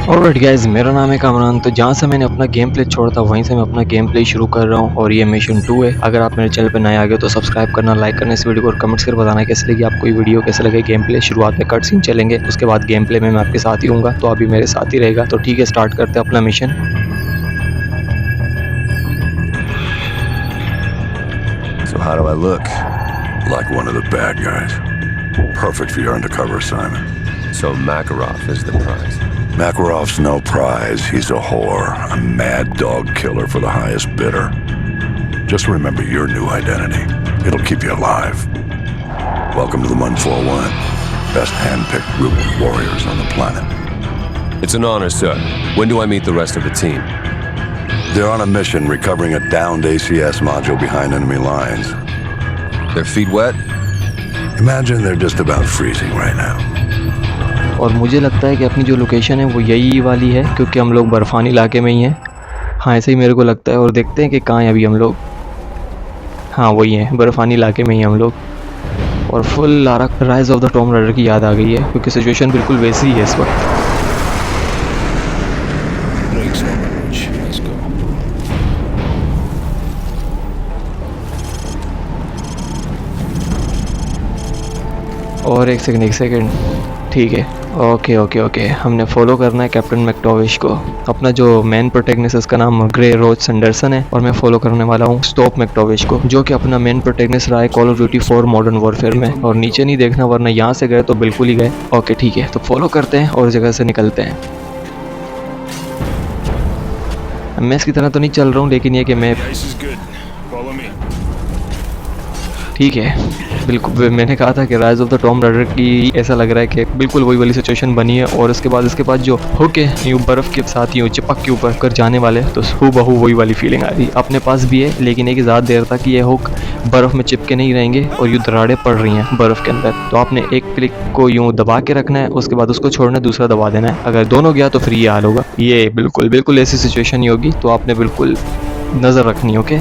Alright guys, मेरा नाम है कामरान। तो जहाँ से मैंने अपना गेम प्ले छोड़ा था वहीं से मैं अपना गेम प्ले शुरू कर रहा हूँ और ये मिशन 2 है। अगर आप मेरे चैनल पे नए आ गए तो सब्सक्राइब करना, लाइक करना इस वीडियो को और कमेंट्स कर बताना कैसे लगी आपको ये वीडियो, कैसे लगे गेम प्ले। शुरुआत में कट सीन चलेंगे, उसके बाद गेम प्ले में मैं आपके साथ ही हूँगा, तो अभी मेरे साथ ही रहेगा। तो ठीक है, स्टार्ट करते हैं अपना mission. So how do I look? Like one of the bad guys. Perfect for your undercover assignment. So Makarov is the prize. Makarov's no prize. He's a whore. A mad dog killer for the highest bidder. Just remember your new identity. It'll keep you alive. Welcome to the 141. Best hand-picked group of warriors on the planet. It's an honor, sir. When do I meet the rest of the team? They're on a mission recovering a downed ACS module behind enemy lines. Their feet wet? Imagine they're just about freezing right now. और मुझे लगता है कि अपनी जो location है वो यही वाली है, क्योंकि हम लोग बर्फ़ानी इलाके में ही हैं। हाँ, ऐसे ही मेरे को लगता है। और देखते हैं कि कहाँ हैं अभी हम लोग। हाँ, वही है, बर्फ़ानी इलाके में ही हम लोग। और full Lara Rise of the Tomb Raider की याद आ गई है, क्योंकि सिचुएशन बिल्कुल वैसी ही है इस वक्त। और एक सेकंड, ठीक है। ओके, हमने फॉलो करना है कैप्टन मैक्टोविश को। अपना जो मेन प्रोटैगनिस्ट है उसका नाम ग्रे रोज संडरसन है और मैं फॉलो करने वाला हूँ स्टॉप मैक्टोविश को, जो कि अपना मेन प्रोटैगनिस्ट रहा है call of duty 4 modern warfare में। और नीचे नहीं देखना वरना यहाँ से गए तो बिल्कुल ही गए। ओके ठीक है, तो फॉलो करते हैं और जगह से निकलते हैं। मैं इसकी तरह तो नहीं चल रहा हूँ, लेकिन ये कि मैं ठीक है। बिल्कुल, मैंने कहा था कि rise of the Tomb Raider की ऐसा लग रहा है कि बिल्कुल वही वाली सिचुएशन बनी है। और इसके बाद जो हुक है यूँ बर्फ़ के साथ यूँ चिपक के ऊपर कर जाने वाले, तो हूबहू वही वाली फीलिंग आ रही अपने पास भी है। लेकिन एक ज़्यादा देर तक ये हुक बर्फ़ में चिपके नहीं रहेंगे और यूँ दरारें पड़ रही हैं बर्फ़ के अंदर। तो आपने एक क्लिक को यूँ दबा के रखना है, उसके बाद उसको छोड़ना है, दूसरा दबा देना है। अगर दोनों गया तो फिर ये हाल होगा। ये बिल्कुल ऐसी सिचुएशन ही होगी, तो आपने बिल्कुल नज़र रखनी। ओके,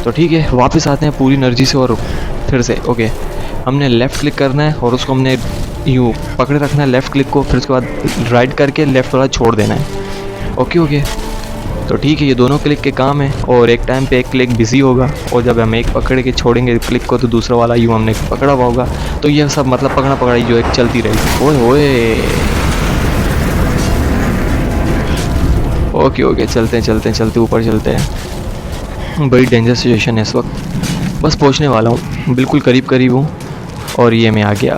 तो ठीक है, वापस आते हैं पूरी एनर्जी से और फिर से। ओके, हमने लेफ़्ट क्लिक करना है और उसको हमने यूँ पकड़े रखना है लेफ़्ट क्लिक को, फिर उसके बाद राइट करके लेफ़्ट वाला छोड़ देना है। ओके, तो ठीक है, ये दोनों क्लिक के काम है और एक टाइम पे एक क्लिक बिजी होगा और जब हम एक पकड़ के छोड़ेंगे क्लिक को तो दूसरा वाला यूँ हमने पकड़ा हुआ होगा। तो ये सब मतलब पकड़ा पकड़ाई जो एक चलती रहेगी। ओए ओके, चलते ऊपर चलते हैं। बड़ी डेंजर सिचुएशन है इस वक्त। बस पहुंचने वाला हूँ, बिल्कुल करीब हूँ। और ये मैं आ गए।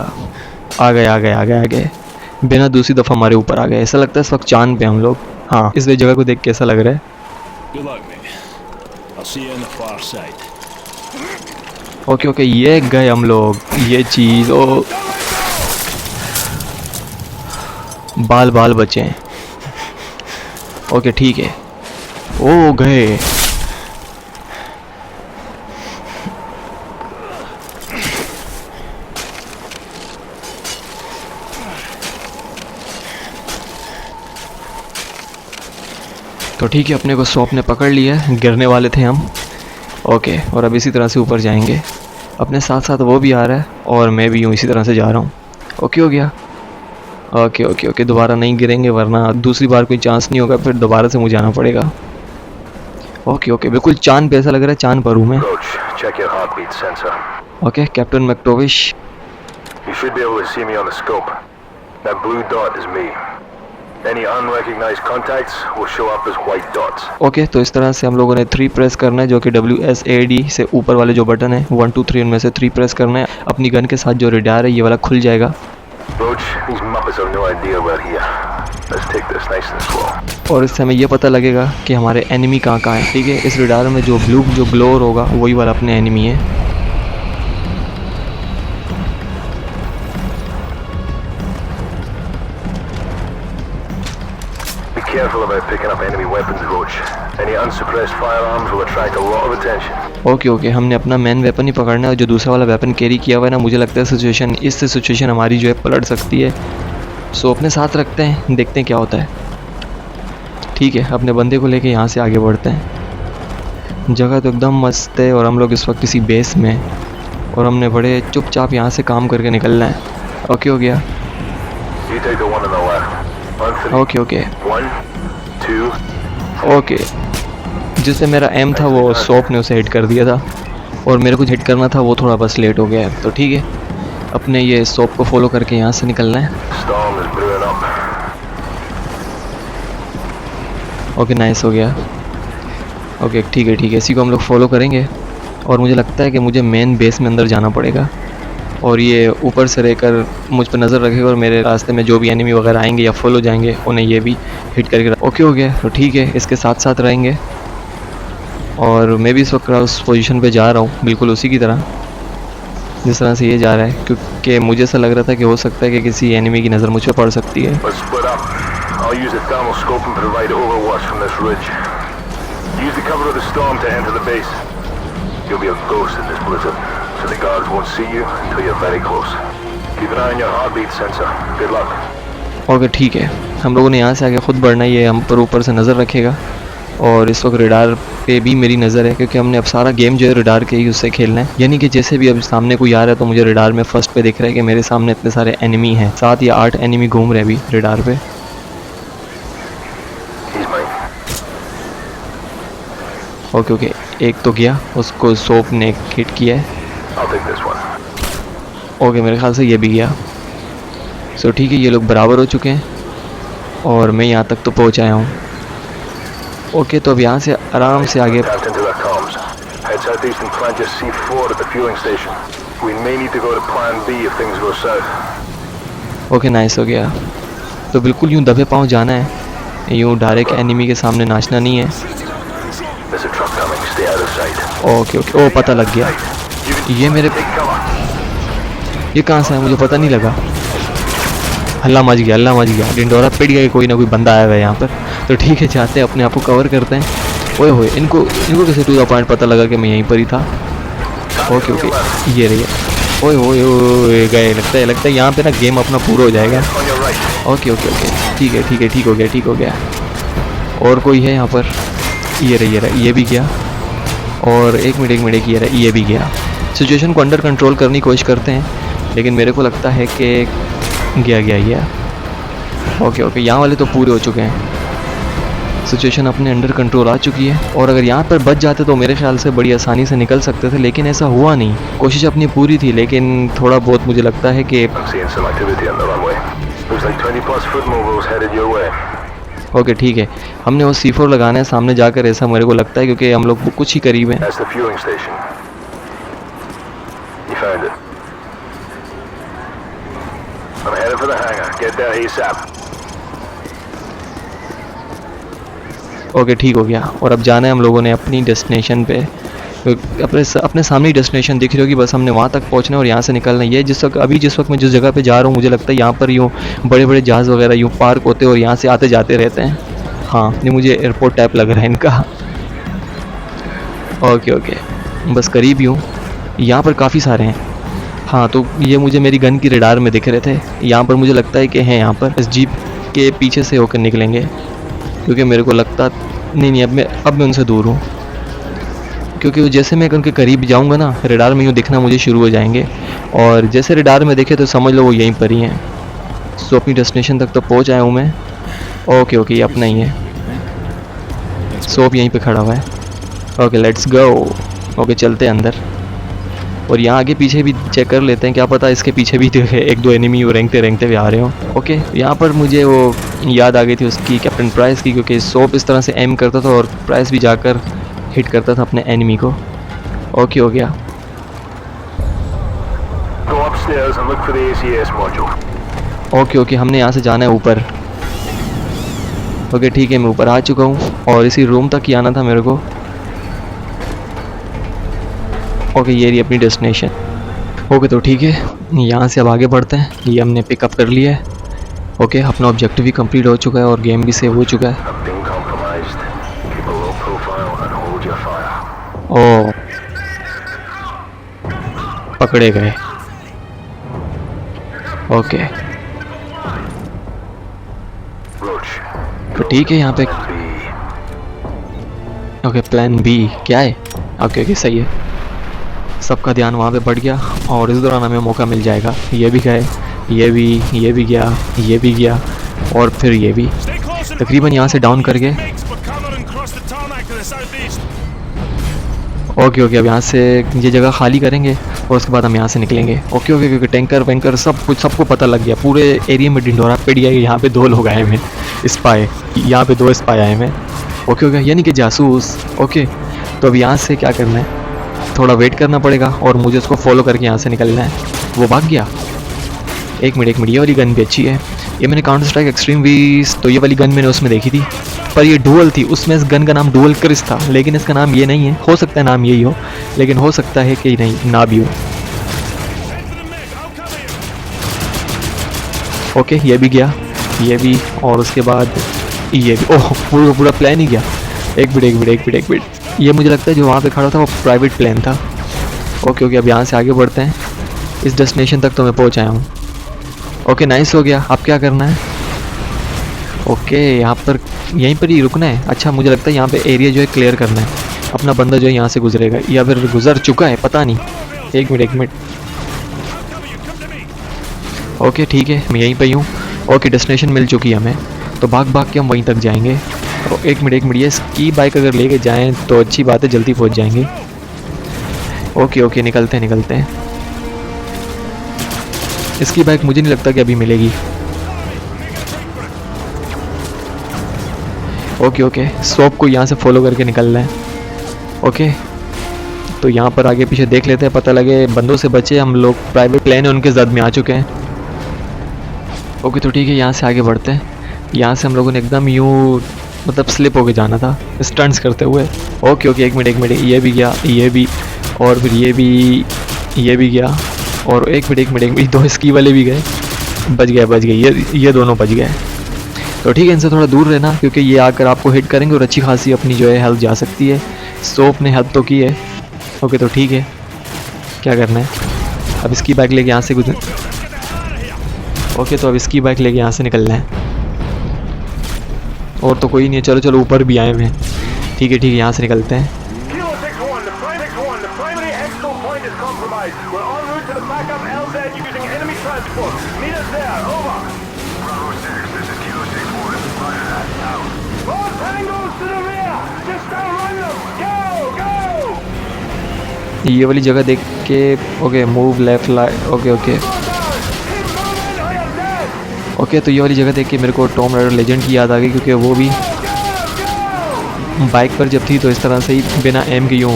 बिना दूसरी दफ़ा हमारे ऊपर आ गए। ऐसा लगता है इस वक्त चांद पे हम लोग। हाँ, इस जगह को देख के ऐसा लग रहा है। ओके, ये गए हम लोग। ये चीज़ ओ बाल बचे हैं। ओके ठीक है, ओ गए। तो ठीक है, अपने को सॉप ने पकड़ लिया, गिरने वाले थे हम। ओके, और अब इसी तरह से ऊपर जाएंगे। अपने साथ साथ वो भी आ रहा है और मैं भी यूँ इसी तरह से जा रहा हूँ। ओके हो गया। ओके, दोबारा नहीं गिरेंगे वरना दूसरी बार कोई चांस नहीं होगा, फिर दोबारा से मुझे आना पड़ेगा। ओके, बिल्कुल चांद पे, ऐसा लग रहा है चांद पर हूँ मैं। Okay, captain मैक्टोविश। ओके, तो इस तरह से हम लोगों ने 3 प्रेस करना है, जो कि WSAD से ऊपर वाले जो बटन है 1 2 3 उनमें से 3 प्रेस करना है। अपनी गन के साथ जो रेडार है ये वाला खुल जाएगा। और इससे हमें ये पता लगेगा कि हमारे एनिमी कहाँ है। ठीक है, इस रेडार में जो ब्लू जो ग्लोर होगा वही वाला अपने एनिमी है। ओके, हमने अपना मेन वेपन ही पकड़ना है। जो दूसरा वाला वेपन कैरी किया हुआ है ना, मुझे लगता है इससे सिचुएशन हमारी जो है पलट सकती है। सो अपने साथ रखते हैं, देखते हैं क्या होता है। ठीक है, अपने बंदे को लेके यहाँ से आगे बढ़ते हैं। जगह तो एकदम मस्त है और हम लोग इस वक्त किसी बेस में, और हमने बड़े चुपचाप यहाँ से काम करके निकलना है। ओके हो गया। On three. Okay okay 1, 2. Okay. जिससे मेरा एम था वो सोप ने उसे हिट कर दिया था, और मेरे को हिट करना था वो थोड़ा बस लेट हो गया है। तो ठीक है, अपने ये सोप को फॉलो करके यहाँ से निकलना है। Storm is brewing up. Okay nice हो गया। ओके ठीक है, इसी को हम लोग फॉलो करेंगे। और मुझे लगता है कि मुझे मेन बेस में अंदर जाना पड़ेगा, और ये ऊपर से रहकर मुझ पर नज़र रखेगा, और मेरे रास्ते में जो भी एनिमी वगैरह आएंगे या फॉलो जाएंगे उन्हें ये भी हिट करके। ओके हो गया, तो ठीक है, इसके साथ साथ रहेंगे। और मैं भी इस वक्त उस पोजीशन पे जा रहा हूँ, बिल्कुल उसी की तरह जिस तरह से ये जा रहा है, क्योंकि मुझे ऐसा लग रहा था कि हो सकता है कि किसी एनिमी की नज़र मुझ पर पड़ सकती है। Let's split up. I'll use the thermal scope and provide overwatch from this ridge. Use the cover of the storm to enter the base. You'll be a ghost in this blizzard, so the guards won't see you until you're very close. Keep an eye on your heartbeat sensor. Good luck. Okay ठीक है, हम लोगों ने यहाँ से आगे खुद बढ़ना है, ये हम पर ऊपर से नज़र रखेगा। और इस वक्त रेडार पे भी मेरी नज़र है, क्योंकि हमने अब सारा गेम जो है रेडार के ही उससे खेलना है। यानी कि जैसे भी अब सामने कोई आ रहा है तो मुझे रेडार में फर्स्ट पे दिख रहा है कि मेरे सामने इतने सारे एनिमी हैं, 7 या 8 एनिमी घूम रहे हैं अभी रेडार पे। He's mine. ओके एक तो गया, उसको सोप ने हिट किया है। I'll take this one. Okay मेरे ख्याल से ये भी गया। सो ठीक है, ये लोग बराबर हो चुके हैं और मैं यहाँ तक तो पहुँच आया हूँ। ओके तो अब यहाँ से आराम से आगे। Tapped into their comms. Head southeast and plant your C4 at the fueling station. We may need to go to Plan B if things go south. Okay nice हो गया। तो बिल्कुल यूँ दबे पाँव जाना है, यूँ डायरेक्ट एनिमी के सामने नाचना नहीं है। There's a truck coming. Stay out of sight. Okay ओ पता लग गया। ये मेरे Take cover. ये कहाँ से है मुझे पता नहीं लगा। हल्ला मच गया, डिंडोरा पिट गया कि कोई ना कोई बंदा आया हुआ है यहाँ पर। तो ठीक है, चाहते हैं अपने आप को कवर करते हैं। ओए होए, इनको कैसे टू द पॉइंट पता लगा कि मैं यहीं पर ही था। ओके ये रही है। ओए होए गए, लगता है यहाँ पे ना गेम अपना पूरा हो जाएगा। On your right. ओके ठीक हो गया। और कोई है यहाँ पर? ये रहा, ये भी गया। और एक मिनट ये भी गया। सिचुएशन को अंडर कंट्रोल करने की कोशिश करते हैं, लेकिन मेरे को लगता है कि गया। ओके यहाँ वाले तो पूरे हो चुके हैं। सिचुएशन अपने अंडर कंट्रोल आ चुकी है, और अगर यहाँ पर बच जाते तो मेरे ख्याल से बड़ी आसानी से निकल सकते थे, लेकिन ऐसा हुआ नहीं। कोशिश अपनी पूरी थी, लेकिन थोड़ा बहुत मुझे लगता है कि I'm seeing some activity on the runway. Looks like 20+ foot mobiles headed your way. Okay ठीक है, हमने वो C4 लगाना है सामने जाकर, ऐसा मेरे को लगता है, क्योंकि हम लोग कुछ ही करीब हैं। That's the fueling station. You found it. I'm headed for the hangar. Get there ASAP. Okay ठीक हो गया, और अब जाना है हम लोगों ने अपनी डेस्टिनेशन पे। अपने सामने ही डेस्टिनेशन दिख रही होगी, बस हमने वहाँ तक पहुँचना है और यहाँ से निकलना है। ये जिस वक्त मैं जिस जगह पे जा रहा हूँ, मुझे लगता है यहाँ पर यूँ बड़े जहाज़ वगैरह यूँ पार्क होते हैं और यहाँ से आते जाते रहते हैं। हाँ, ये मुझे एयरपोर्ट टाइप लग रहा है इनका। ओके बस करीब ही हूँ, यहाँ पर काफ़ी सारे हैं। हाँ, तो ये मुझे मेरी गन की रेडार में दिख रहे थे। यहाँ पर मुझे लगता है कि हैं यहाँ पर, इस जीप के पीछे से होकर निकलेंगे, क्योंकि मेरे को लगता नहीं अब मैं उनसे दूर हूँ, क्योंकि जैसे मैं उनके करीब जाऊँगा ना, रेडार में यूँ दिखना मुझे शुरू हो जाएंगे, और जैसे रेडार में देखे तो समझ लो वो यहीं पर ही हैं। सो अपनी डेस्टिनेशन तक तो पहुँच आया हूँ मैं। ओके ये अपना ही है। सोप यहीं पे खड़ा हुआ है। Okay let's go. ओके चलते हैं अंदर, और यहाँ आगे पीछे भी चेक कर लेते हैं, क्या पता इसके पीछे भी 1-2 एनिमी रेंगते हुए आ रहे हो। ओके यहाँ पर मुझे वो याद आ गई थी उसकी, कैप्टन प्राइस की, क्योंकि सोप इस तरह से एम करता था और प्राइस भी जाकर हिट करता था अपने एनिमी को। ओके हो गया। Go upstairs and look for the ACS module. Okay हमने यहाँ से जाना है ऊपर। ओके ठीक है, मैं ऊपर आ चुका हूँ और इसी रूम तक ही आना था मेरे को। ओके ये रही अपनी डेस्टिनेशन। ओके तो ठीक है, यहाँ से अब आगे बढ़ते हैं। ये हमने पिकअप कर लिया है। ओके अपना ऑब्जेक्टिव भी कंप्लीट हो चुका है और गेम भी सेव हो चुका है। I'm being compromised. Keep a low profile and hold your fire. ओ पकड़े गए। Okay Roach. तो ठीक है, यहाँ पे B. ओके प्लान बी क्या है? ओके सही है। सबका ध्यान वहाँ पे बढ़ गया, और इस दौरान हमें मौका मिल जाएगा। ये भी गए, ये भी गया, ये भी गया। और फिर ये भी तकरीबन यहाँ से डाउन करके। ओके ओके, अब यहाँ से ये जगह खाली करेंगे और उसके बाद हम यहाँ से निकलेंगे। ओके ओके, क्योंकि टैंकर वैंकर सब कुछ सबको पता लग गया, पूरे एरिया में ढिंढोरा पड़ गया। यहाँ पे 2 लोग आए हैं स्पाई, यहाँ पे 2 स्पाई आए हैं। ओके ओके, यानी कि जासूस। ओके, तो अब यहाँ से क्या करना है, थोड़ा वेट करना पड़ेगा और मुझे उसको फॉलो करके यहाँ से निकलना है। वो भाग गया। एक मिनट, ये वाली गन भी अच्छी है। ये मैंने काउंटर स्ट्राइक एक्सट्रीम वीस, तो ये वाली गन मैंने उसमें देखी थी, पर ये डुअल थी। उसमें इस गन का नाम डुअल क्रिस था, लेकिन इसका नाम ये नहीं है। हो सकता है नाम यही हो, लेकिन हो सकता है कि नहीं, ना भी हो। ओके, ये भी गया, ये भी, और उसके बाद ये भी। ओह, पूरा प्लान ही गया। एक मिनट, ये मुझे लगता है जो वहाँ पे खड़ा था वो प्राइवेट प्लेन था। ओके ओके, अब यहाँ से आगे बढ़ते हैं। इस डेस्टिनेशन तक तो मैं पहुँच आया हूँ। ओके, नाइस हो गया। अब क्या करना है? ओके, यहाँ पर यहीं पर ही रुकना है। अच्छा, मुझे लगता है यहाँ पे एरिया जो है क्लियर करना है। अपना बंदा जो है यहाँ से गुजरेगा, या फिर गुजर चुका है, पता नहीं। एक मिनट। ओके ठीक है, मैं यहीं पे ही हूँ। ओके, डेस्टिनेशन मिल चुकी है हमें, तो भाग के हम वहीं तक जाएंगे। और एक मिनट, ये स्की बाइक अगर लेके जाएं तो अच्छी बात है, जल्दी पहुँच जाएंगे। ओके, निकलते हैं। इसकी बाइक मुझे नहीं लगता कि अभी मिलेगी। ओके, शॉप को यहाँ से फॉलो करके निकलना है। ओके, तो यहाँ पर आगे पीछे देख लेते हैं, पता लगे बंदों से बचे हम लोग। प्राइवेट प्लेन है, उनके जद में आ चुके हैं। ओके, तो ठीक है, यहाँ से आगे बढ़ते हैं। यहाँ से हम लोगों ने एकदम यूँ मतलब स्लिप होके जाना था, स्टंट्स करते हुए। ओके, एक मिनट, ये भी गया, ये भी, और फिर ये भी गया, और एक मिनट, 2 स्की वाले भी गए। बच गए, ये दोनों बच गए। तो ठीक है, इनसे थोड़ा दूर रहना, क्योंकि ये आकर आपको हिट करेंगे और अच्छी खासी अपनी जो है हेल्थ जा सकती है। सोप ने हेल्प तो की है। ओके, तो ठीक है, क्या करना है अब? इसकी बाइक लेके यहाँ से ओके, तो अब इसकी बाइक लेके यहाँ से निकलना है। और तो कोई नहीं है, चलो ऊपर भी आए हुए हैं। ठीक है, यहाँ से निकलते हैं। ये वाली जगह देख के okay, move left light. Okay, तो ये वाली जगह देख के मेरे को टॉम राइडर लेजेंड की याद आ गई, क्योंकि वो भी बाइक पर जब थी तो इस तरह से ही बिना एम के यूँ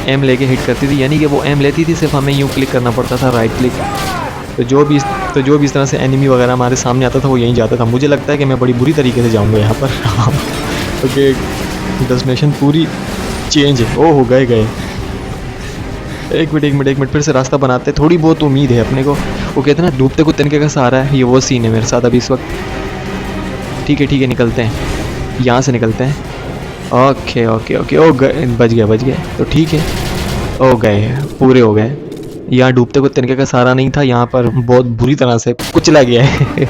एम लेके हिट करती थी। यानी कि वो एम लेती थी, सिर्फ हमें यूँ क्लिक करना पड़ता था, राइट क्लिक। तो जो भी इस तरह से एनिमी वगैरह हमारे सामने आता था वो यहीं जाता था। मुझे लगता है कि मैं बड़ी बुरी तरीके से जाऊँगा यहाँ पर। ओके, डेस्टिनेशन पूरी चेंज है। ओह, गए। एक मिनट, फिर से रास्ता बनाते, थोड़ी बहुत उम्मीद है अपने को। वो कहते हैं ना, डूबते को तिनके का सहारा है, ये वो सीन है मेरे साथ अभी इस वक्त। ठीक है, निकलते हैं, यहाँ से निकलते हैं। ओके, ओ गए, बच गए। तो ठीक है, ओ गए, पूरे हो गए। यहाँ डूबते को तिनके का सहारा नहीं था, यहाँ पर बहुत बुरी तरह से कुचला गया है।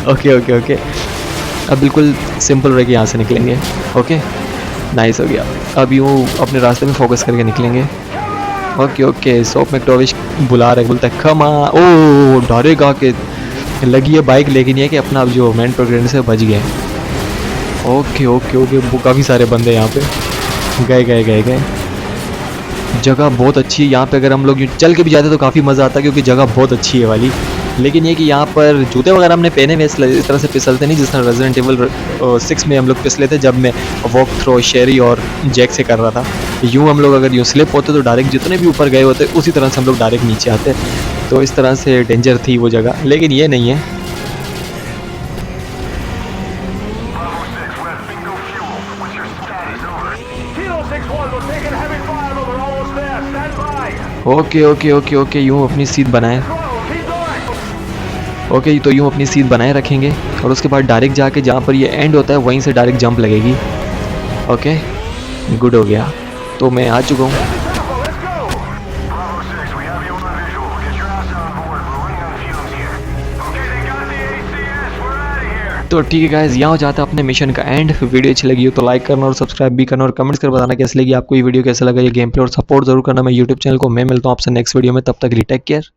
ओके, अब बिल्कुल सिंपल रह के यहाँ से निकलेंगे। ओके, नाइस हो गया। अब यूँ अपने रास्ते में फोकस करके निकलेंगे। ओके, सोप मैक्टोविश बुला रहे, बोलता है खमा। ओ, डरेगा कि लगी है बाइक, लेकिन ये कि अपना अब जो मेन प्रोग्रेड से बच गए। ओके, वो काफ़ी सारे बंदे यहाँ पे गए। जगह बहुत अच्छी है यहाँ पे, अगर हम लोग चल के भी जाते तो काफ़ी मज़ा आता है, क्योंकि जगह बहुत अच्छी है वाली। लेकिन ये कि यहाँ पर जूते वगैरह हमने पहने हुए, इस तरह से फिसलते नहीं, जिस तरह रेजिडेंट एविल 6 में हम लोग फिसले थे, जब मैं वॉक थ्रो शेरी और जैक से कर रहा था। यूँ हम लोग अगर यूँ स्लिप होते तो डायरेक्ट जितने भी ऊपर गए होते उसी तरह से हम लोग डायरेक्ट नीचे आते। तो इस तरह से डेंजर थी वो जगह, लेकिन ये नहीं है। ओके, यूँ अपनी सीट बनाए। ओके, तो यूँ अपनी सीट बनाए रखेंगे, और उसके बाद डायरेक्ट जाके जहाँ पर ये एंड होता है वहीं से डायरेक्ट जंप लगेगी। ओके, गुड हो गया। तो मैं आ चुका हूँ। तो ठीक है गाइस, यहाँ हो जाता है अपने मिशन का एंड। वीडियो अच्छी लगी हो तो लाइक करना और सब्सक्राइब भी करना, और कमेंट्स कर बताना कैसी लगी आपको ये वीडियो, कैसा लगा ये गेम प्ले, और सपोर्ट जरूर करना मैं यूट्यूब चैनल को। मैं मिलता हूँ आपसे नेक्स्ट वीडियो में, तब तक टेक केयर।